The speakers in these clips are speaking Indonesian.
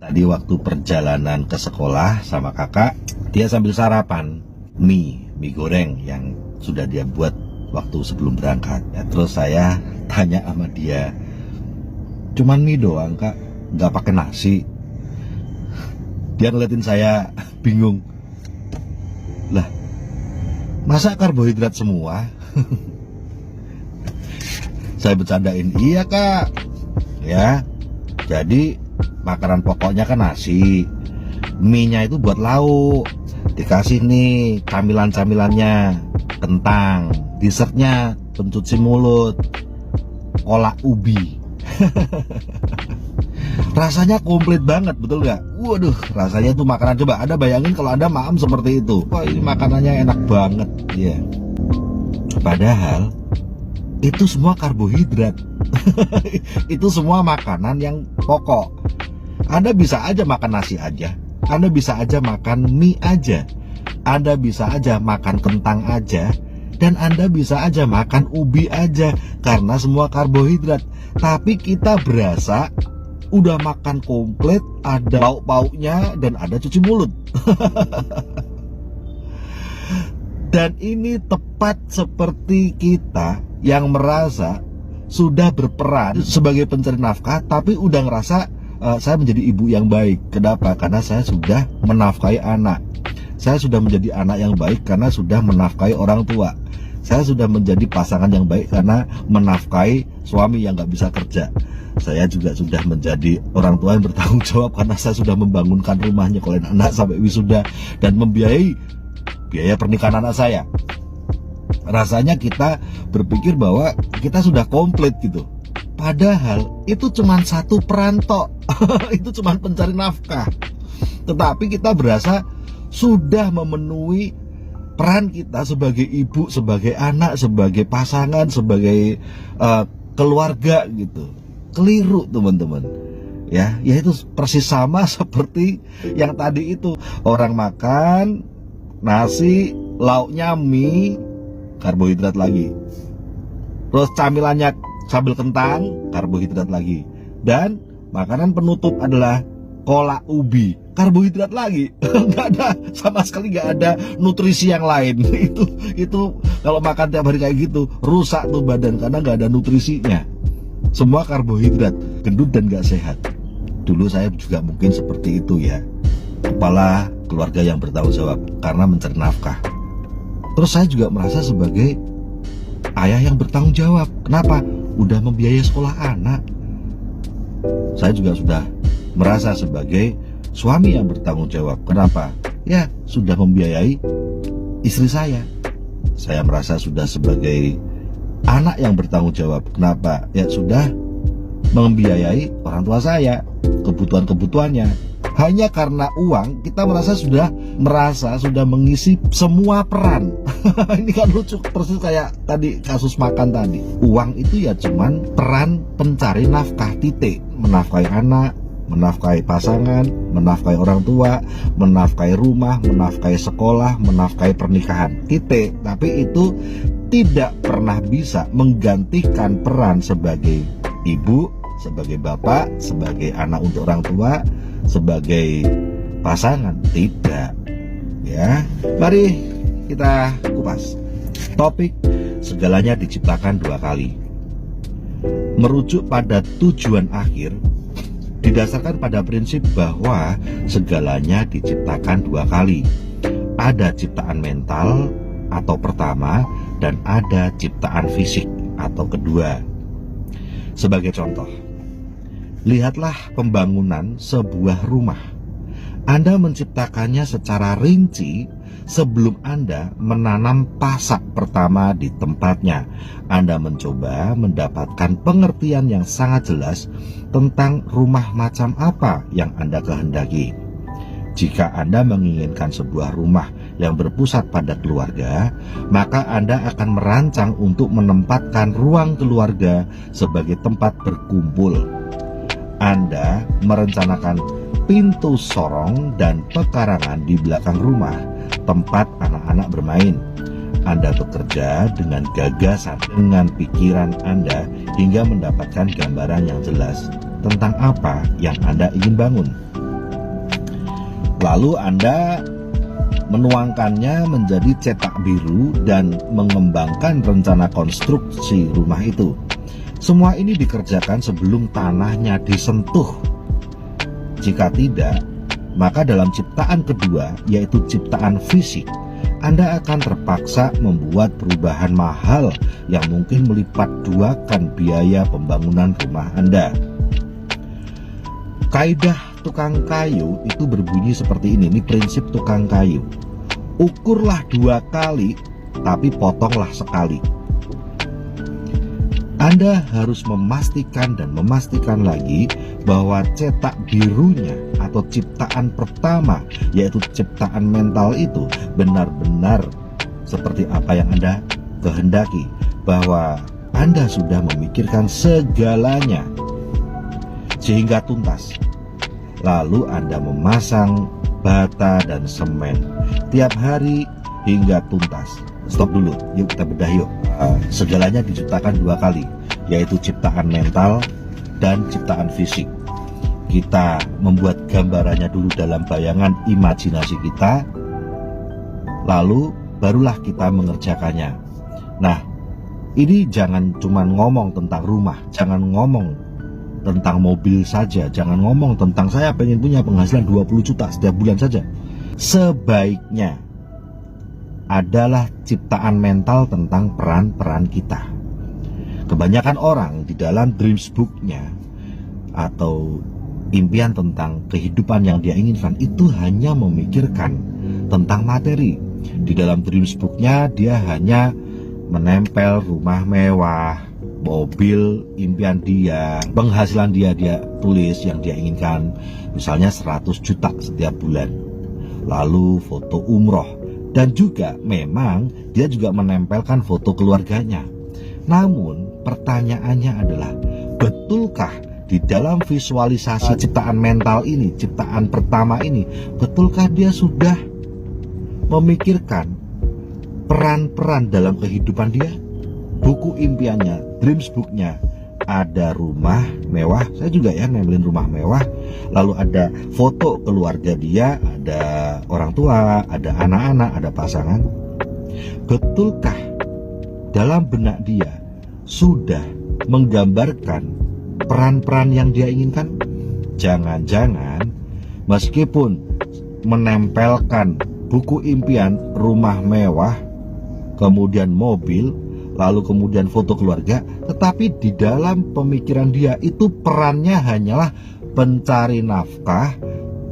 Tadi waktu perjalanan ke sekolah sama kakak, dia sambil sarapan mie goreng yang sudah dia buat waktu sebelum berangkat. Ya, terus saya tanya sama dia, cuman mie doang kak, nggak pakai nasi? Dia ngeliatin saya bingung, lah masa karbohidrat semua? Saya bercandain, iya kak, ya jadi makanan pokoknya kan nasi, mie-nya itu buat lauk, dikasih nih camilan-camilannya, kentang, dessertnya pencuci mulut, kolak ubi. Rasanya komplit banget, betul nggak? Waduh, rasanya itu makanan, coba Anda bayangin kalau Anda makan seperti itu. Wah, ini makanannya enak banget, ya. Padahal itu semua karbohidrat. Itu semua makanan yang pokok. Anda bisa aja makan nasi aja, Anda bisa aja makan mie aja, Anda bisa aja makan kentang aja, dan Anda bisa aja makan ubi aja, karena semua karbohidrat. Tapi kita berasa udah makan komplit, ada lauk pauknya dan ada cuci mulut. Dan ini tepat seperti kita yang merasa sudah berperan sebagai pencari nafkah, tapi udah ngerasa saya menjadi ibu yang baik. Kenapa? Karena saya sudah menafkahi anak. Saya sudah menjadi anak yang baik karena sudah menafkahi orang tua. Saya sudah menjadi pasangan yang baik karena menafkahi suami yang nggak bisa kerja. Saya juga sudah menjadi orang tua yang bertanggung jawab karena saya sudah membangunkan rumahnya kalau anak sampai wisuda dan membiayai biaya pernikahan anak saya. Rasanya kita berpikir bahwa kita sudah komplit gitu. Padahal itu cuma satu perantau. Itu cuma pencari nafkah. Tetapi kita berasa sudah memenuhi peran kita sebagai ibu, sebagai anak, sebagai pasangan, sebagai keluarga gitu. Keliru teman-teman. Ya itu persis sama seperti yang tadi itu. Orang makan nasi, lauknya mie, karbohidrat lagi. Terus camilannya sambal kentang, karbohidrat lagi. Dan makanan penutup adalah kolak ubi, karbohidrat lagi. Nggak ada, sama sekali nggak ada nutrisi yang lain. Itu kalau makan tiap hari kayak gitu rusak tuh badan karena nggak ada nutrisinya. Semua karbohidrat, gendut dan nggak sehat. Dulu saya juga mungkin seperti itu ya, kepala keluarga yang bertanggung jawab karena mencari nafkah. Terus saya juga merasa sebagai ayah yang bertanggung jawab. Kenapa? Udah membiayai sekolah anak. Saya juga sudah merasa sebagai suami yang bertanggung jawab. Kenapa? Ya sudah membiayai istri saya. Saya merasa sudah sebagai anak yang bertanggung jawab. Kenapa? Ya sudah membiayai orang tua saya, kebutuhan-kebutuhannya. Hanya karena uang kita merasa sudah mengisi semua peran. Ini kan lucu, persis kayak tadi kasus makan tadi. Uang itu ya cuman peran pencari nafkah, titik. Menafkahi anak, menafkahi pasangan, menafkahi orang tua, menafkahi rumah, menafkahi sekolah, menafkahi pernikahan, titik. Tapi itu tidak pernah bisa menggantikan peran sebagai ibu, sebagai bapak, sebagai anak untuk orang tua, sebagai pasangan. Tidak. Ya, mari kita kupas topik segalanya diciptakan dua kali. Merujuk pada tujuan akhir didasarkan pada prinsip bahwa segalanya diciptakan dua kali. Ada ciptaan mental atau pertama dan ada ciptaan fisik atau kedua. Sebagai contoh, lihatlah pembangunan sebuah rumah. Anda menciptakannya secara rinci sebelum Anda menanam pasak pertama di tempatnya. Anda mencoba mendapatkan pengertian yang sangat jelas tentang rumah macam apa yang Anda kehendaki. Jika Anda menginginkan sebuah rumah yang berpusat pada keluarga, maka Anda akan merancang untuk menempatkan ruang keluarga sebagai tempat berkumpul. Anda merencanakan pintu sorong dan pekarangan di belakang rumah, tempat anak-anak bermain. Anda bekerja dengan gagasan, dengan pikiran Anda hingga mendapatkan gambaran yang jelas tentang apa yang Anda ingin bangun. Lalu Anda menuangkannya menjadi cetak biru dan mengembangkan rencana konstruksi rumah itu. Semua ini dikerjakan sebelum tanahnya disentuh. Jika tidak, maka dalam ciptaan kedua, yaitu ciptaan fisik, Anda akan terpaksa membuat perubahan mahal yang mungkin melipat duakan biaya pembangunan rumah Anda. Kaidah tukang kayu itu berbunyi seperti ini prinsip tukang kayu. Ukurlah 2 kali, tapi potonglah sekali. Anda harus memastikan dan memastikan lagi bahwa cetak birunya atau ciptaan pertama, yaitu ciptaan mental itu benar-benar seperti apa yang Anda kehendaki, bahwa Anda sudah memikirkan segalanya sehingga tuntas. Lalu Anda memasang bata dan semen tiap hari hingga tuntas. Stop dulu, yuk kita bedah yuk. Segalanya diciptakan 2 kali, yaitu ciptaan mental dan ciptaan fisik. Kita membuat gambarannya dulu dalam bayangan imajinasi kita, lalu barulah kita mengerjakannya. Nah, ini jangan cuma ngomong tentang rumah, jangan ngomong tentang mobil saja, jangan ngomong tentang saya pengen punya penghasilan 20 juta setiap bulan saja. Sebaiknya adalah ciptaan mental tentang peran-peran kita. Kebanyakan orang di dalam dreams book-nya atau impian tentang kehidupan yang dia inginkan itu hanya memikirkan tentang materi. Di dalam dreams book-nya dia hanya menempel rumah mewah, mobil impian dia, penghasilan dia tulis yang dia inginkan, misalnya 100 juta setiap bulan. Lalu foto umroh, dan juga memang dia juga menempelkan foto keluarganya. Namun pertanyaannya adalah, betulkah di dalam visualisasi ciptaan mental ini, ciptaan pertama ini, betulkah dia sudah memikirkan peran-peran dalam kehidupan dia? Buku impiannya, dreams book-nya, ada rumah mewah, saya juga ya nempelin rumah mewah, lalu ada foto keluarga dia, ada orang tua, ada anak-anak, ada pasangan. Betulkah dalam benak dia sudah menggambarkan peran-peran yang dia inginkan? Jangan-jangan meskipun menempelkan buku impian rumah mewah, kemudian mobil, lalu kemudian foto keluarga, tetapi di dalam pemikiran dia itu perannya hanyalah pencari nafkah,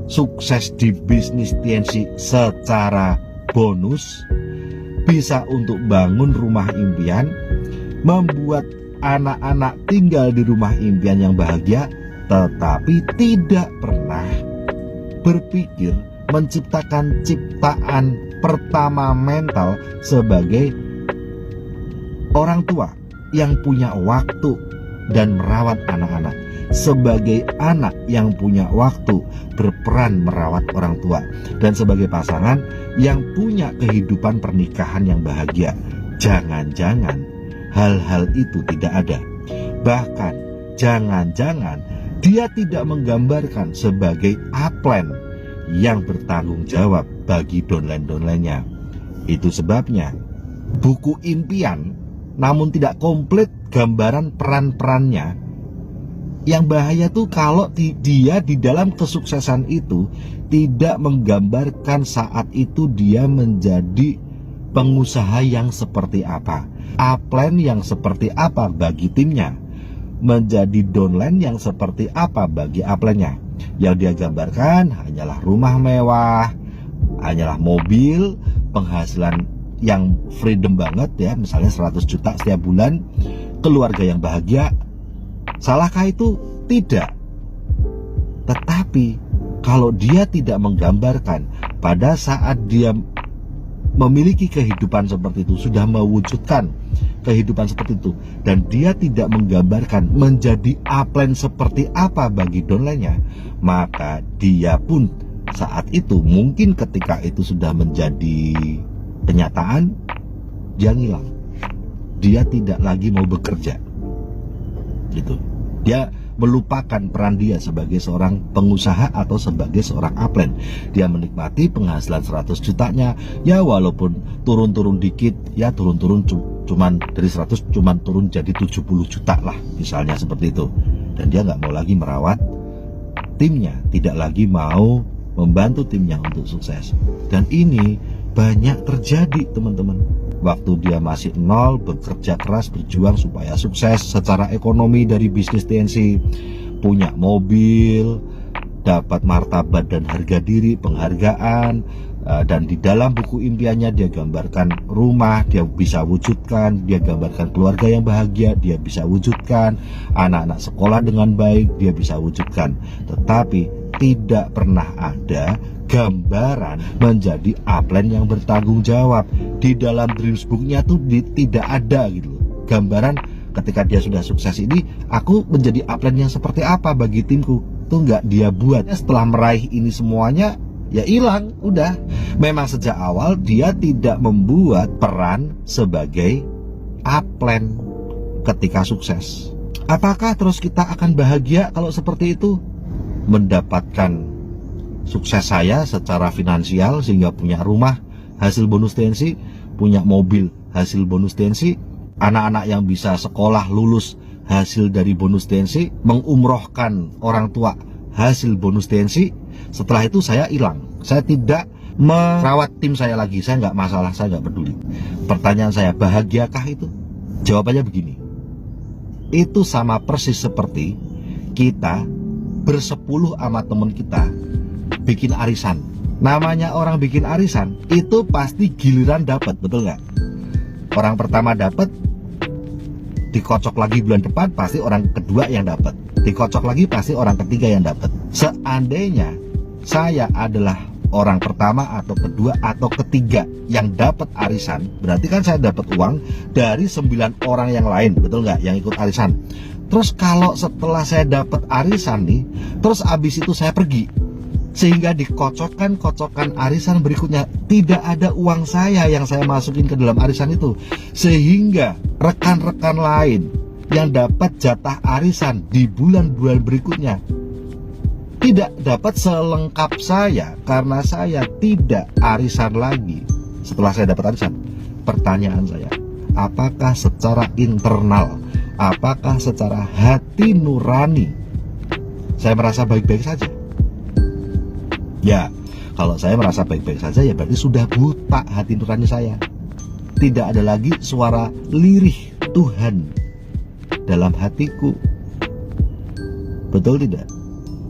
sukses di bisnis TNC secara bonus, bisa untuk bangun rumah impian, membuat anak-anak tinggal di rumah impian yang bahagia, tetapi tidak pernah berpikir menciptakan ciptaan pertama mental sebagai orang tua yang punya waktu dan merawat anak-anak, sebagai anak yang punya waktu berperan merawat orang tua, dan sebagai pasangan yang punya kehidupan pernikahan yang bahagia. Jangan-jangan hal-hal itu tidak ada. Bahkan jangan-jangan dia tidak menggambarkan sebagai upline yang bertanggung jawab bagi downline-downline-nya. Itu sebabnya buku impian namun tidak komplit gambaran peran-perannya. Yang bahaya tuh kalau dia di dalam kesuksesan itu tidak menggambarkan saat itu dia menjadi pengusaha yang seperti apa, upline yang seperti apa bagi timnya, menjadi downline yang seperti apa bagi upline-nya. Yang dia gambarkan hanyalah rumah mewah, hanyalah mobil, penghasilan yang freedom banget ya, misalnya 100 juta setiap bulan, keluarga yang bahagia. Salahkah itu? Tidak. Tetapi kalau dia tidak menggambarkan pada saat dia memiliki kehidupan seperti itu, sudah mewujudkan kehidupan seperti itu, dan dia tidak menggambarkan menjadi upline seperti apa bagi downline-nya, maka dia pun saat itu mungkin ketika itu sudah menjadi kenyataan, dia ngilang. Dia tidak lagi mau bekerja gitu. Dia melupakan peran dia sebagai seorang pengusaha atau sebagai seorang upline. Dia menikmati penghasilan 100 jutanya, ya walaupun turun-turun dikit, ya turun-turun cuman dari 100 cuman turun jadi 70 juta lah, misalnya seperti itu. Dan dia nggak mau lagi merawat timnya, tidak lagi mau membantu timnya untuk sukses. Dan ini banyak terjadi, teman-teman. Waktu dia masih nol, bekerja keras, berjuang supaya sukses secara ekonomi dari bisnis TNC, punya mobil, dapat martabat dan harga diri, penghargaan, dan di dalam buku impiannya dia gambarkan rumah, dia bisa wujudkan, dia gambarkan keluarga yang bahagia, dia bisa wujudkan, anak-anak sekolah dengan baik, dia bisa wujudkan. Tetapi tidak pernah ada gambaran menjadi upline yang bertanggung jawab. Di dalam dreams booknya tuh tidak ada gitu loh, gambaran ketika dia sudah sukses ini, aku menjadi upline yang seperti apa bagi timku. Tuh nggak dia buat. Setelah meraih ini semuanya, ya hilang, udah. Memang sejak awal dia tidak membuat peran sebagai upline ketika sukses. Apakah terus kita akan bahagia kalau seperti itu? Mendapatkan sukses saya secara finansial sehingga punya rumah hasil bonus TNC, punya mobil hasil bonus TNC, anak-anak yang bisa sekolah lulus hasil dari bonus TNC, mengumrohkan orang tua hasil bonus TNC. Setelah itu saya hilang, saya tidak merawat tim saya lagi, saya nggak masalah, saya nggak peduli. Pertanyaan saya, bahagiakah itu? Jawabannya begini, itu sama persis seperti kita bersepuluh sama teman kita bikin arisan. Namanya orang bikin arisan itu pasti giliran dapat, betul nggak? Orang pertama dapat, dikocok lagi bulan depan pasti orang kedua yang dapat, dikocok lagi pasti orang ketiga yang dapat. Seandainya saya adalah orang pertama atau kedua atau ketiga yang dapat arisan, berarti kan saya dapat uang dari 9 orang yang lain, betul nggak, yang ikut arisan. Terus kalau setelah saya dapat arisan nih, terus abis itu saya pergi, sehingga dikocokkan arisan berikutnya, tidak ada uang saya yang saya masukin ke dalam arisan itu, sehingga rekan-rekan lain yang dapat jatah arisan di bulan-bulan berikutnya tidak dapat selengkap saya karena saya tidak arisan lagi setelah saya dapat arisan. Pertanyaan saya, apakah secara internal, apakah secara hati nurani saya merasa baik-baik saja? Ya, kalau saya merasa baik-baik saja, ya berarti sudah buta hati nurani saya. Tidak ada lagi suara lirih Tuhan dalam hatiku. Betul tidak?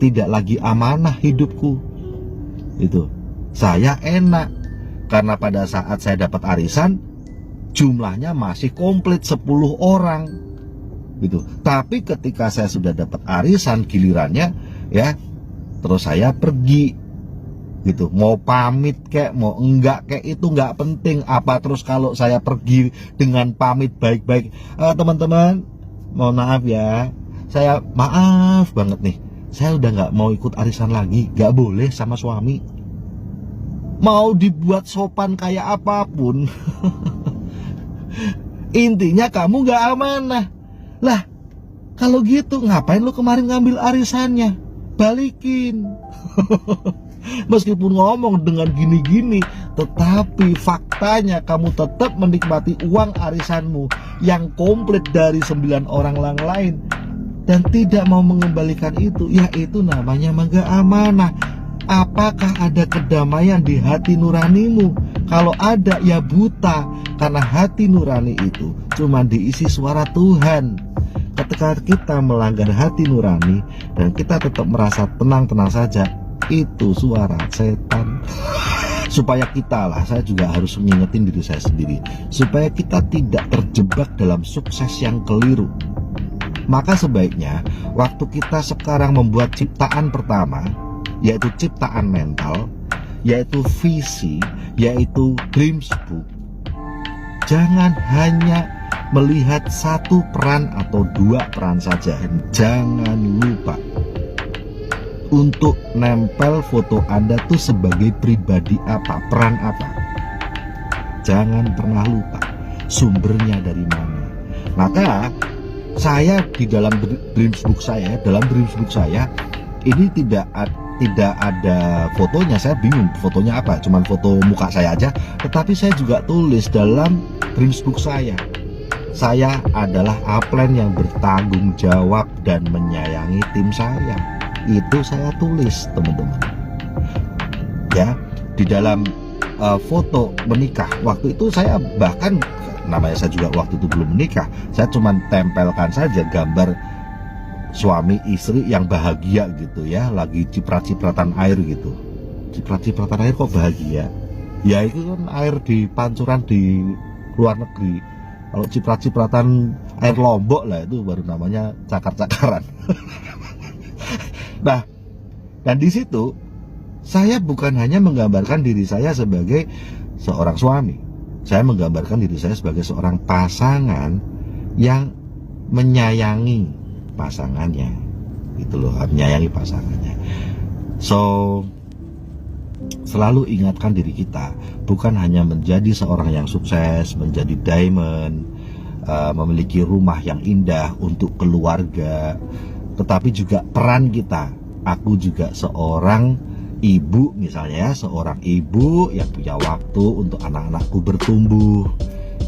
Tidak lagi amanah hidupku. Itu. Saya enak karena pada saat saya dapat arisan jumlahnya masih komplit 10 orang. Gitu. Tapi ketika saya sudah dapat arisan gilirannya, ya, terus saya pergi. Gitu, mau pamit kek, mau enggak kek, itu enggak penting. Apa terus kalau saya pergi dengan pamit baik-baik, teman-teman, mohon maaf ya, saya maaf banget nih, saya udah nggak mau ikut arisan lagi, nggak boleh sama suami. Mau dibuat sopan kayak apapun, intinya kamu nggak amanah. Lah, kalau gitu ngapain lu kemarin ngambil arisannya? Balikin. Meskipun ngomong dengan gini-gini, tetapi faktanya kamu tetap menikmati uang arisanmu yang komplit dari 9 orang lain dan tidak mau mengembalikan itu. Ya itu namanya mangga amanah. Apakah ada kedamaian di hati nuranimu? Kalau ada, ya buta, karena hati nurani itu cuma diisi suara Tuhan. Ketika kita melanggar hati nurani dan kita tetap merasa tenang-tenang saja, itu suara setan. Supaya kita lah, saya juga harus mengingetin diri saya sendiri, supaya kita tidak terjebak dalam sukses yang keliru. Maka sebaiknya waktu kita sekarang membuat ciptaan pertama, yaitu ciptaan mental, yaitu visi, yaitu dreams book, jangan hanya melihat satu peran atau 2 peran saja. Jangan lupa untuk nempel foto Anda tuh sebagai pribadi apa, peran apa. Jangan pernah lupa sumbernya dari mana. Maka saya di dalam Dreamsbook saya ini tidak ada fotonya. Saya bingung fotonya apa, cuman foto muka saya aja. Tetapi saya juga tulis dalam Dreamsbook saya adalah upline yang bertanggung jawab dan menyayangi tim saya. Itu saya tulis, teman-teman. Ya, di dalam foto menikah waktu itu saya bahkan, namanya saya juga waktu itu belum menikah, saya cuma tempelkan saja gambar suami istri yang bahagia gitu ya, lagi ciprat-cipratan air gitu. Ciprat-cipratan air kok bahagia? Ya itu kan air di pancuran di luar negeri. Kalau ciprat-cipratan air Lombok lah itu baru namanya cakar-cakaran. Nah, dan di situ saya bukan hanya menggambarkan diri saya sebagai seorang suami. Saya menggambarkan diri saya sebagai seorang pasangan yang menyayangi pasangannya. Gitu loh, menyayangi pasangannya. So, selalu ingatkan diri kita, bukan hanya menjadi seorang yang sukses, menjadi diamond, memiliki rumah yang indah untuk keluarga, tetapi juga peran kita. Aku juga seorang ibu misalnya ya, seorang ibu yang punya waktu untuk anak-anakku bertumbuh,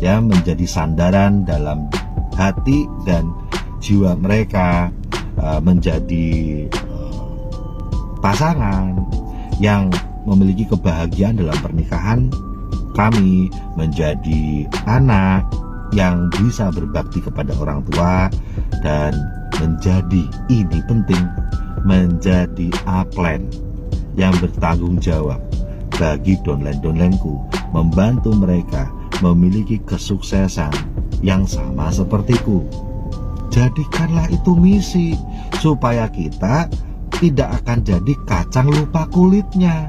ya, menjadi sandaran dalam hati dan jiwa mereka, menjadi pasangan yang memiliki kebahagiaan dalam pernikahan kami, menjadi anak yang bisa berbakti kepada orang tua, dan menjadi, ini penting, menjadi upline yang bertanggung jawab bagi downline-downlineku, membantu mereka memiliki kesuksesan yang sama sepertiku. Jadikanlah itu misi, supaya kita tidak akan jadi kacang lupa kulitnya,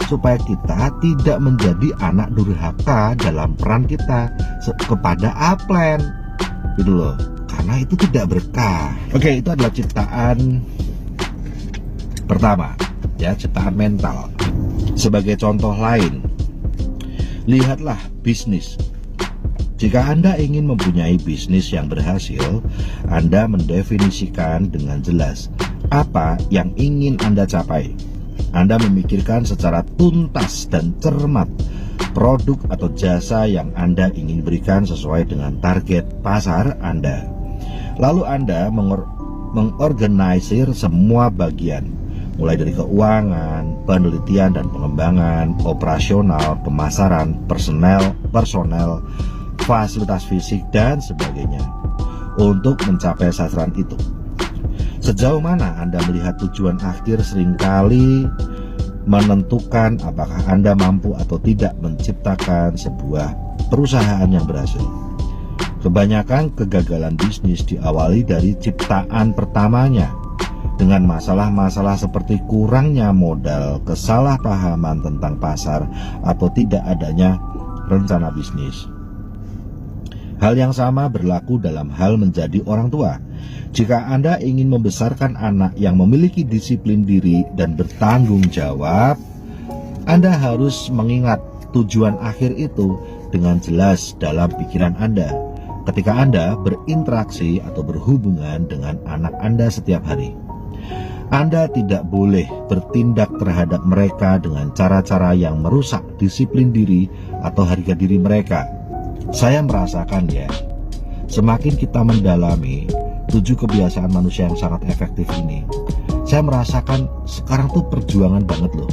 supaya kita tidak menjadi anak durhaka dalam peran kita kepada upline, gitu loh, karena itu tidak berkah. Oke, itu adalah ciptaan pertama, ya, ciptaan mental. Sebagai contoh lain, lihatlah bisnis. Jika Anda ingin mempunyai bisnis yang berhasil, Anda mendefinisikan dengan jelas apa yang ingin Anda capai. Anda memikirkan secara tuntas dan cermat produk atau jasa yang Anda ingin berikan sesuai dengan target pasar Anda. Lalu Anda mengorganisir semua bagian, mulai dari keuangan, penelitian dan pengembangan, operasional, pemasaran, personel, fasilitas fisik, dan sebagainya untuk mencapai sasaran itu. Sejauh mana Anda melihat tujuan akhir seringkali menentukan apakah Anda mampu atau tidak menciptakan sebuah perusahaan yang berhasil. Kebanyakan kegagalan bisnis diawali dari ciptaan pertamanya, dengan masalah-masalah seperti kurangnya modal, kesalahpahaman tentang pasar, atau tidak adanya rencana bisnis. Hal yang sama berlaku dalam hal menjadi orang tua. Jika Anda ingin membesarkan anak yang memiliki disiplin diri dan bertanggung jawab, Anda harus mengingat tujuan akhir itu dengan jelas dalam pikiran Anda ketika Anda berinteraksi atau berhubungan dengan anak Anda setiap hari. Anda tidak boleh bertindak terhadap mereka dengan cara-cara yang merusak disiplin diri atau harga diri mereka. Saya merasakan, ya, semakin kita mendalami 7 kebiasaan manusia yang sangat efektif ini, saya merasakan sekarang tuh perjuangan banget loh.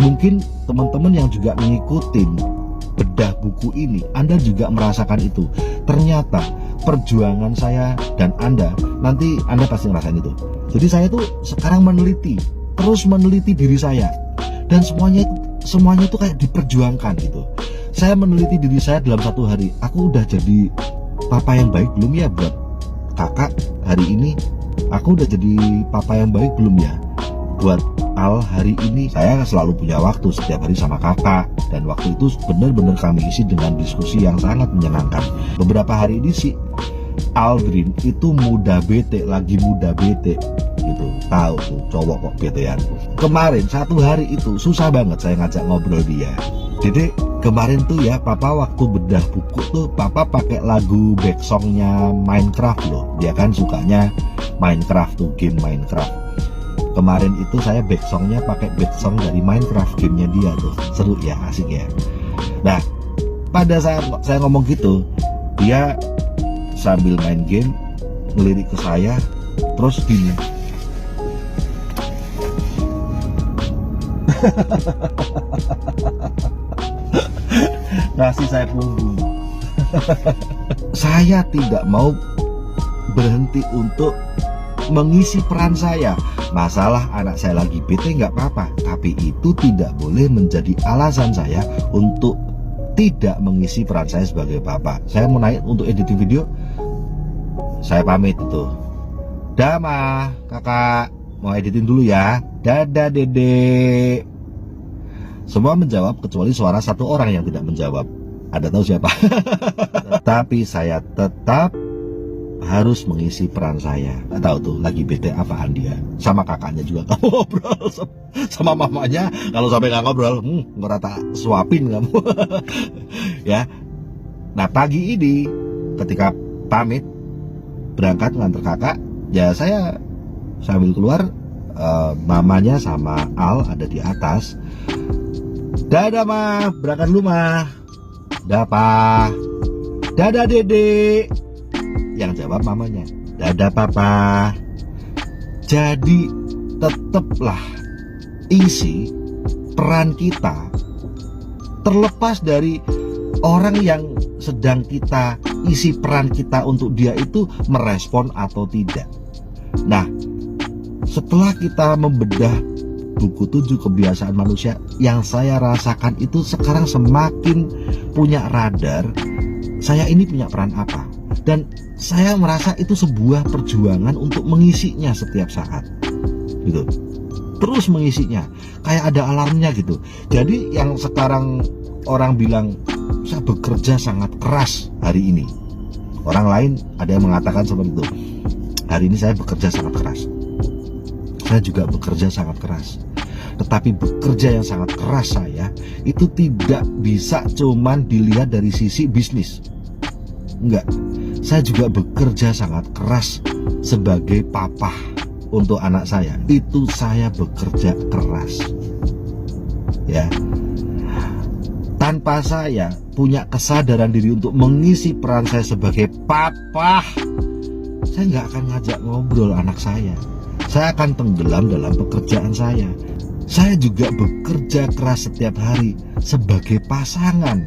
Mungkin teman-teman yang juga ngikutin bedah buku ini, Anda juga merasakan itu. Ternyata perjuangan saya dan Anda, nanti Anda pasti ngerasain itu. Jadi saya tuh sekarang terus meneliti diri saya, dan semuanya itu kayak diperjuangkan gitu. Saya meneliti diri saya dalam satu hari, aku udah jadi papa yang baik belum ya buat kakak hari ini? Aku udah jadi papa yang baik belum ya buat Al hari ini? Saya selalu punya waktu setiap hari sama kakak, dan waktu itu benar-benar kami isi dengan diskusi yang sangat menyenangkan. Beberapa hari ini sih Aldrin itu lagi muda bete gitu, tahu tuh cowok kok betean. Kemarin satu hari itu susah banget saya ngajak ngobrol dia. Jadi Kemarin tuh ya, papa waktu bedah buku tuh, papa pakai lagu back songnya Minecraft loh. Dia kan sukanya Minecraft tuh, game Minecraft. Kemarin itu saya back songnya pakai back song dari Minecraft, gamenya dia tuh. Seru ya, asik ya. Nah, pada saat saya ngomong gitu, dia sambil main game ngelirik ke saya, terus gini. Ngasih saya punggung. Saya tidak mau berhenti untuk mengisi peran saya. Masalah anak saya lagi bete nggak apa-apa, tapi itu tidak boleh menjadi alasan saya untuk tidak mengisi peran saya sebagai bapak. Saya mau naik untuk editing video, saya pamit itu. Dama, kakak mau editing dulu ya. Dadah dedek. Semua menjawab kecuali suara satu orang yang tidak menjawab. Ada tahu siapa? Tapi saya tetap harus mengisi peran saya. Nggak tahu tuh lagi bete apaan dia. Sama kakaknya juga kamu ngobrol, sama mamanya kalau sampai nggak ngobrol, ngerata suapin kamu. Ya. Nah pagi ini ketika pamit berangkat nganter kakak, ya saya sambil keluar, mamanya sama Al ada di atas. Dadah ma, berangkat dulu ma. Dadah pa. Dadah dede. Yang jawab mamanya, dadah papa. Jadi tetaplah isi peran kita, terlepas dari orang yang sedang kita isi peran kita untuk dia itu merespon atau tidak. Nah, setelah kita membedah buku 7 kebiasaan manusia, yang saya rasakan itu sekarang semakin punya radar, saya ini punya peran apa. Dan saya merasa itu sebuah perjuangan untuk mengisinya setiap saat gitu. Terus mengisinya, kayak ada alarmnya gitu. Jadi yang sekarang orang bilang saya bekerja sangat keras hari ini, orang lain ada yang mengatakan seperti itu, hari ini saya bekerja sangat keras. Saya juga bekerja sangat keras. Tetapi bekerja yang sangat keras saya itu tidak bisa cuman dilihat dari sisi bisnis. Enggak, saya juga bekerja sangat keras sebagai papa untuk anak saya. Itu saya bekerja keras. Ya. Tanpa saya punya kesadaran diri untuk mengisi peran saya sebagai papa, saya nggak akan ngajak ngobrol anak saya. Saya akan tenggelam dalam pekerjaan saya. Saya juga bekerja keras setiap hari sebagai pasangan.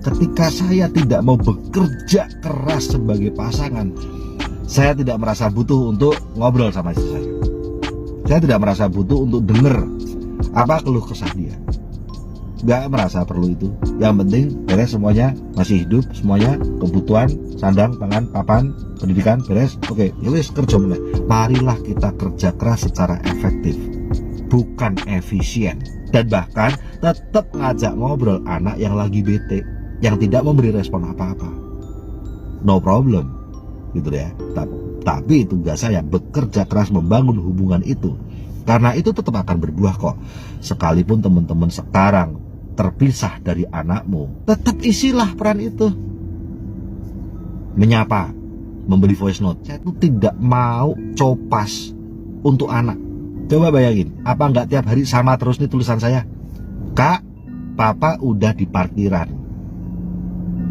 Ketika saya tidak mau bekerja keras sebagai pasangan, saya tidak merasa butuh untuk ngobrol sama istri saya. Saya tidak merasa butuh untuk dengar apa keluh kesah dia. Gak merasa perlu itu. Yang penting beres semuanya, masih hidup semuanya, kebutuhan sandang, pangan, papan, pendidikan beres. Oke, yowis kerja meneh. Marilah kita kerja keras secara efektif, bukan efisien. Dan bahkan tetap ngajak ngobrol anak yang lagi bete, yang tidak memberi respon apa-apa. No problem, gitu ya. Tapi tugas saya bekerja keras membangun hubungan itu, karena itu tetap akan berbuah kok. Sekalipun teman-teman sekarang terpisah dari anakmu, tetap isilah peran itu. Menyapa, memberi voice note. Saya itu tidak mau copas untuk anak. Coba bayangin, apa nggak tiap hari sama terus nih tulisan saya? Kak, papa udah di parkiran.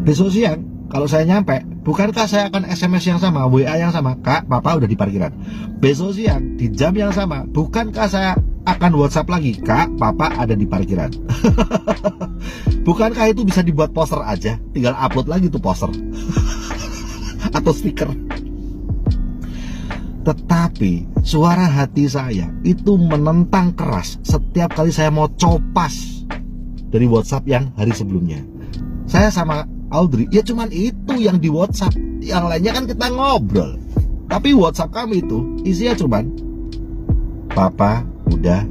Besok siang kalau saya nyampe, bukankah saya akan SMS yang sama, WA yang sama, Kak, papa udah di parkiran. Besok siang di jam yang sama, bukankah saya akan WhatsApp lagi, Kak, papa ada di parkiran. Bukankah itu bisa dibuat poster aja, tinggal upload lagi tuh poster atau stiker. Tetapi suara hati saya itu menentang keras setiap kali saya mau copas dari WhatsApp yang hari sebelumnya. Saya sama Audrey, ya cuman itu yang di WhatsApp, yang lainnya kan kita ngobrol. Tapi WhatsApp kami itu isinya cuman papa udah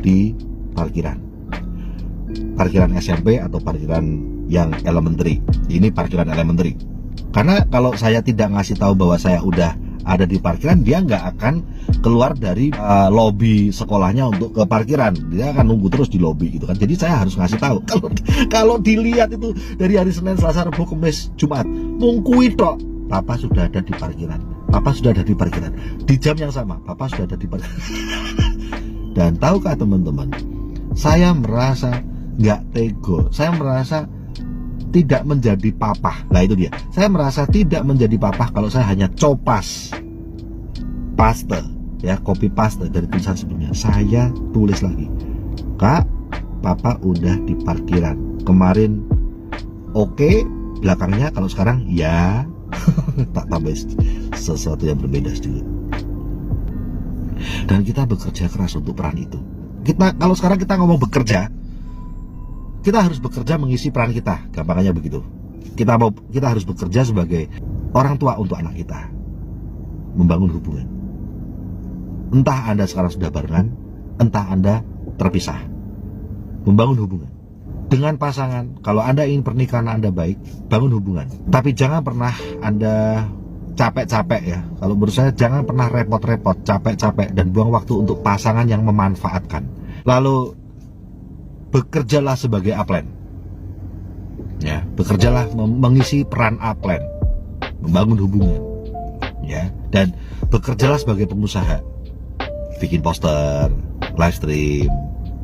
di parkiran, parkiran SMP atau parkiran yang elementary. Ini parkiran elementary. Karena kalau saya tidak ngasih tahu bahwa saya udah ada di parkiran, dia nggak akan keluar dari lobi sekolahnya untuk ke parkiran, dia akan nunggu terus di lobi gitu kan. Jadi saya harus ngasih tahu, kalau dilihat itu dari hari Senin, Selasa, Rabu, Kamis, Jumat, mungkui tok, Papa sudah ada di parkiran, Papa sudah ada di parkiran, di jam yang sama Papa sudah ada di parkiran. Dan tahukah teman-teman, saya merasa nggak tego, saya merasa tidak menjadi papa. Nah itu dia, saya merasa tidak menjadi papa kalau saya hanya copas paste, ya, copy paste dari tulisan sebelumnya. Saya tulis lagi, Kak, Papa udah di parkiran kemarin, oke, belakangnya kalau sekarang ya. Tak tambah sesuatu yang berbeda sedikit. Dan kita bekerja keras untuk peran itu. Kita kalau sekarang kita ngomong bekerja, kita harus bekerja mengisi peran kita, gampangnya begitu. Kita harus bekerja sebagai orang tua untuk anak kita, membangun hubungan. Entah Anda sekarang sudah barengan, entah Anda terpisah, membangun hubungan dengan pasangan. Kalau Anda ingin pernikahan Anda baik, bangun hubungan. Tapi jangan pernah Anda capek-capek, ya. Kalau menurut saya jangan pernah repot-repot, capek-capek dan buang waktu untuk pasangan yang memanfaatkan. Lalu bekerjalah sebagai upline, ya, bekerjalah mengisi peran upline, membangun hubungan, ya, dan bekerjalah sebagai pengusaha, bikin poster, live stream,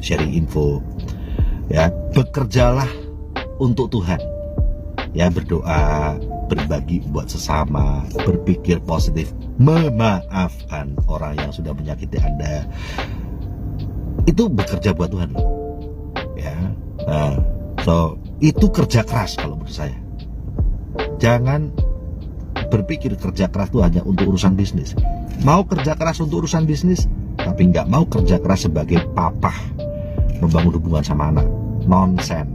sharing info, ya, bekerjalah untuk Tuhan, ya, berdoa, berbagi buat sesama, berpikir positif, memaafkan orang yang sudah menyakiti Anda. Itu bekerja buat Tuhan loh. Ya, nah, so itu kerja keras kalau menurut saya. Jangan berpikir kerja keras itu hanya untuk urusan bisnis. Mau kerja keras untuk urusan bisnis, tapi nggak mau kerja keras sebagai papa, membangun hubungan sama anak, nonsen,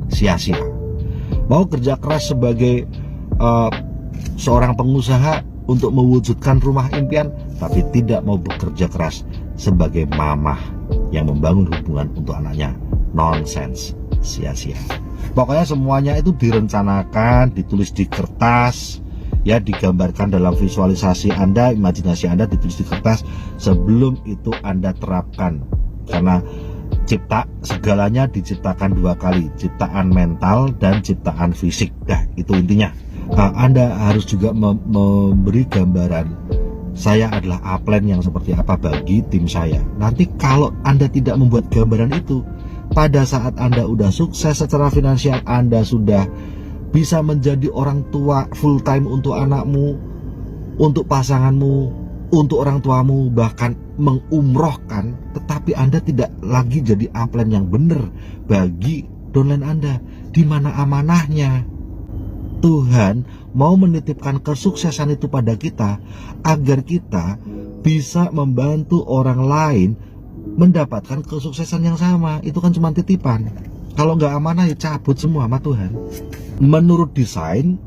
sia-sia. Mau kerja keras sebagai seorang pengusaha untuk mewujudkan rumah impian, tapi tidak mau bekerja keras sebagai mamah yang membangun hubungan untuk anaknya, nonsens, sia-sia. Pokoknya semuanya itu direncanakan, ditulis di kertas, ya, digambarkan dalam visualisasi Anda, imajinasi Anda, ditulis di kertas sebelum itu Anda terapkan. Karena segalanya diciptakan dua kali, ciptaan mental dan ciptaan fisik. Nah, itu intinya. Anda harus juga memberi gambaran, saya adalah upline yang seperti apa bagi tim saya. Nanti kalau Anda tidak membuat gambaran itu, pada saat Anda udah sukses secara finansial, Anda sudah bisa menjadi orang tua full time untuk anakmu, untuk pasanganmu, untuk orang tuamu, bahkan mengumrohkan, tetapi Anda tidak lagi jadi upline yang benar bagi downline Anda. Di mana amanahnya? Tuhan mau menitipkan kesuksesan itu pada kita agar kita bisa membantu orang lain mendapatkan kesuksesan yang sama. Itu kan cuma titipan. Kalau nggak amanah ya cabut semua sama Tuhan. Menurut desain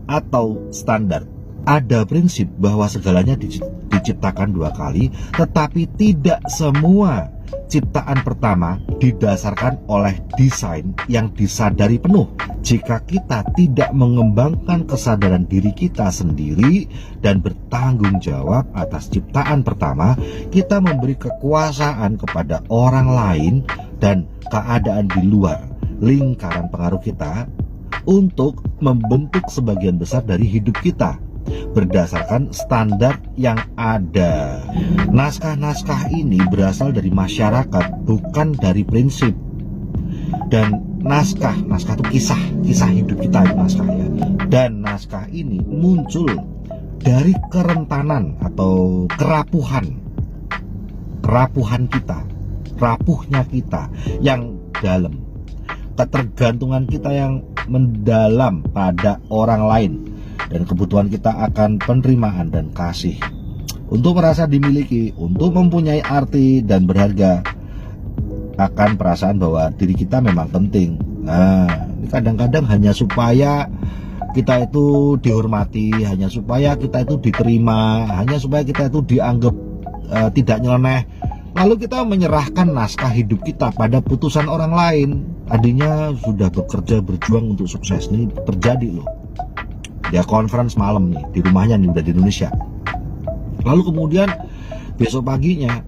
atau standar, ada prinsip bahwa segalanya diciptakan dua kali, tetapi tidak semua ciptaan pertama didasarkan oleh desain yang disadari penuh. Jika kita tidak mengembangkan kesadaran diri kita sendiri dan bertanggung jawab atas ciptaan pertama, kita memberi kekuasaan kepada orang lain dan keadaan di luar lingkaran pengaruh kita untuk membentuk sebagian besar dari hidup kita berdasarkan standar yang ada. Naskah-naskah ini berasal dari masyarakat, bukan dari prinsip. Dan naskah itu kisah hidup kita, itu naskah, ya. Dan naskah ini muncul dari kerentanan atau kerapuhan kita, rapuhnya kita yang dalam, ketergantungan kita yang mendalam pada orang lain, dan kebutuhan kita akan penerimaan dan kasih, untuk merasa dimiliki, untuk mempunyai arti dan berharga, akan perasaan bahwa diri kita memang penting. Nah, kadang-kadang hanya supaya kita itu dihormati, hanya supaya kita itu diterima, hanya supaya kita itu dianggap tidak nyeleneh, lalu kita menyerahkan naskah hidup kita pada putusan orang lain. Adanya sudah bekerja berjuang untuk sukses. Ini terjadi loh. Dia conference malam nih di rumahnya nih, udah di Indonesia. Lalu kemudian besok paginya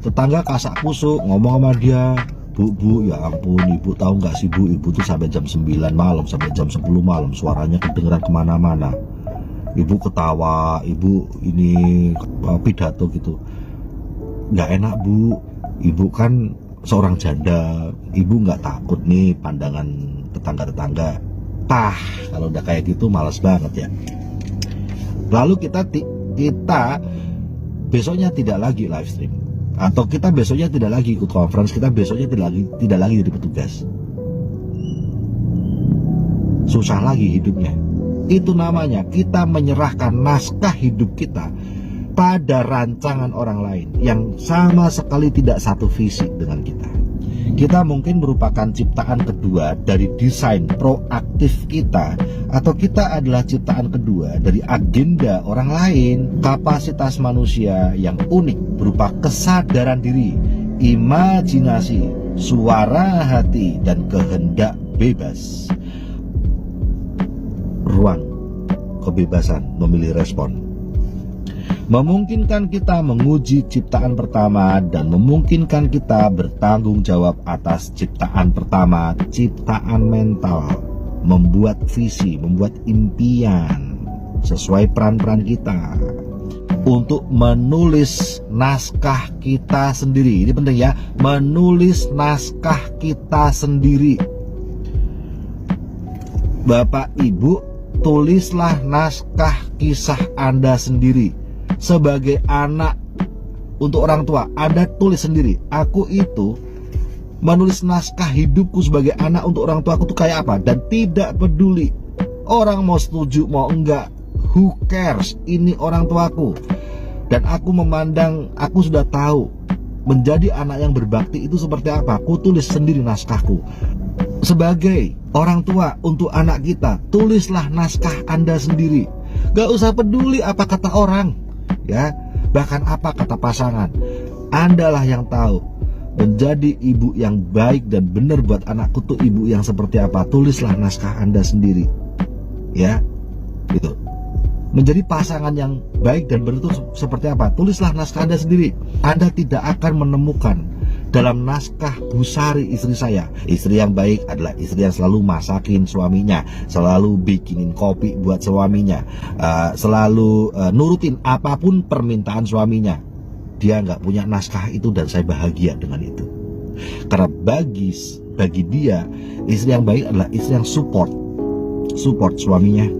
tetangga kasak kusuk ngomong sama dia, Bu, ya ampun, ibu tahu nggak sih Bu, ibu tuh sampai jam 9 malam, sampai jam 10 malam suaranya kedengeran kemana-mana. Ibu ketawa, ibu ini pidato gitu. Nggak enak Bu, ibu kan seorang janda, ibu nggak takut nih pandangan tetangga-tetangga. Kalau udah kayak gitu males banget ya. Lalu kita besoknya tidak lagi live stream, atau kita besoknya tidak lagi ikut conference, kita besoknya tidak lagi jadi petugas. Susah lagi hidupnya. Itu namanya kita menyerahkan naskah hidup kita pada rancangan orang lain yang sama sekali tidak satu visi dengan kita. Kita mungkin merupakan ciptaan kedua dari desain proaktif kita, atau kita adalah ciptaan kedua dari agenda orang lain. Kapasitas manusia yang unik berupa kesadaran diri, imajinasi, suara hati, dan kehendak bebas. Ruang kebebasan memilih respon memungkinkan kita menguji ciptaan pertama dan memungkinkan kita bertanggung jawab atas ciptaan pertama, ciptaan mental, membuat visi, membuat impian sesuai peran-peran kita, untuk menulis naskah kita sendiri. Ini penting ya, menulis naskah kita sendiri. Bapak Ibu, tulislah naskah kisah Anda sendiri. Sebagai anak, untuk orang tua, Anda tulis sendiri. Aku itu menulis naskah hidupku sebagai anak untuk orang tua aku tuh kayak apa. Dan tidak peduli orang mau setuju mau enggak, who cares, ini orang tuaku. Dan aku memandang, aku sudah tahu menjadi anak yang berbakti itu seperti apa. Aku tulis sendiri naskahku. Sebagai orang tua untuk anak kita, tulislah naskah Anda sendiri. Gak usah peduli apa kata orang, ya, bahkan apa kata pasangan. Andalah yang tahu. Menjadi ibu yang baik dan benar buat anakku tuh ibu yang seperti apa. Tulislah naskah Anda sendiri, ya, gitu. Menjadi pasangan yang baik dan benar itu seperti apa. Tulislah naskah Anda sendiri. Anda tidak akan menemukan dalam naskah Bu Sari, istri saya, istri yang baik adalah istri yang selalu masakin suaminya, selalu bikinin kopi buat suaminya, selalu nurutin apapun permintaan suaminya. Dia nggak punya naskah itu, dan saya bahagia dengan itu. Karena bagi dia, istri yang baik adalah istri yang support suaminya.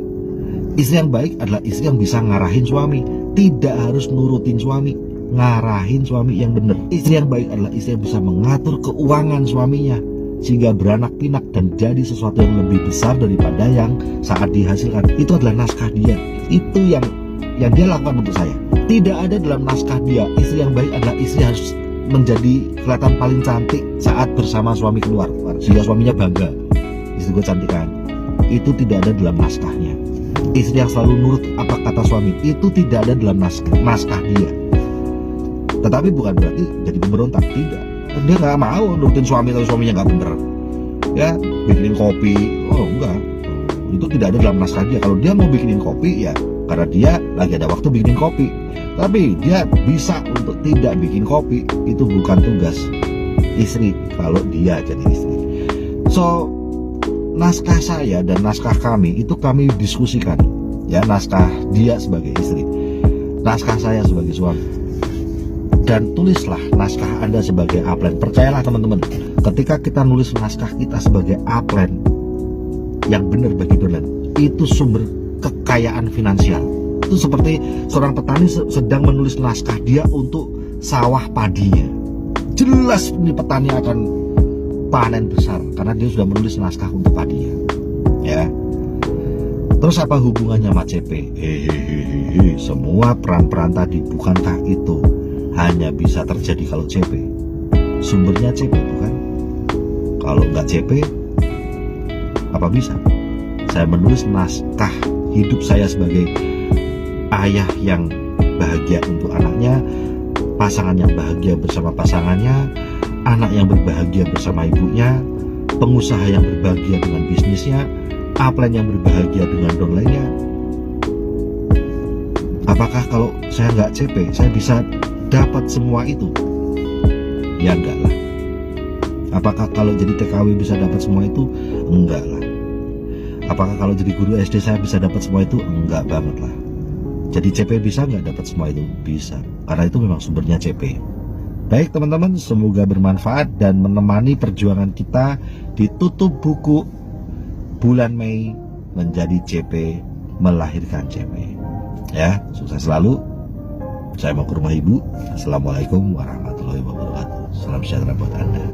Istri yang baik adalah istri yang bisa ngarahin suami, tidak harus nurutin suami, ngarahin suami yang benar. Istri yang baik adalah istri yang bisa mengatur keuangan suaminya sehingga beranak pinak dan jadi sesuatu yang lebih besar daripada yang saat dihasilkan. Itu adalah naskah dia. Itu yang dia lakukan untuk saya. Tidak ada dalam naskah dia, istri yang baik adalah istri yang harus menjadi kelihatan paling cantik saat bersama suami keluar sehingga suaminya bangga, istri gue cantik kan. Itu tidak ada dalam naskahnya. Istri yang selalu nurut apa kata suami, itu tidak ada dalam naskah dia. Tetapi bukan berarti jadi pemberontak, tidak. Dia nggak mau nurutin suami kalau suaminya nggak bener, ya, bikinin kopi, oh enggak, itu tidak ada dalam naskah dia. Kalau dia mau bikinin kopi, ya karena dia lagi ada waktu bikinin kopi. Tapi dia bisa untuk tidak bikin kopi, itu bukan tugas istri kalau dia jadi istri. So, naskah saya dan naskah kami itu kami diskusikan, ya, naskah dia sebagai istri, naskah saya sebagai suami. Dan tulislah naskah Anda sebagai upline. Percayalah teman-teman, ketika kita nulis naskah kita sebagai upline yang benar bagi dolan, itu sumber kekayaan finansial. Itu seperti seorang petani sedang menulis naskah dia untuk sawah padinya. Jelas ini petani akan panen besar karena dia sudah menulis naskah untuk padinya, ya. Terus apa hubungannya sama CP? Hehehe, semua peran-peran tadi, bukankah itu hanya bisa terjadi kalau CP? Sumbernya CP, bukan? Kalau nggak CP, apa bisa? Saya menulis naskah hidup saya sebagai ayah yang bahagia untuk anaknya, pasangan yang bahagia bersama pasangannya, anak yang berbahagia bersama ibunya, pengusaha yang berbahagia dengan bisnisnya, upline yang berbahagia dengan downline-nya. Apakah kalau saya nggak CP, saya bisa dapat semua itu? Ya enggak lah. Apakah kalau jadi TKW bisa dapat semua itu? Enggak lah. Apakah kalau jadi guru SD saya bisa dapat semua itu? Enggak banget lah. Jadi CP bisa nggak dapat semua itu? Bisa. Karena itu memang sumbernya CP. Baik teman-teman, semoga bermanfaat dan menemani perjuangan kita di tutup buku bulan Mei menjadi CP, melahirkan CP. Ya, sukses selalu. Saya mau ke rumah ibu. Assalamualaikum warahmatullahi wabarakatuh. Salam sejahtera buat Anda.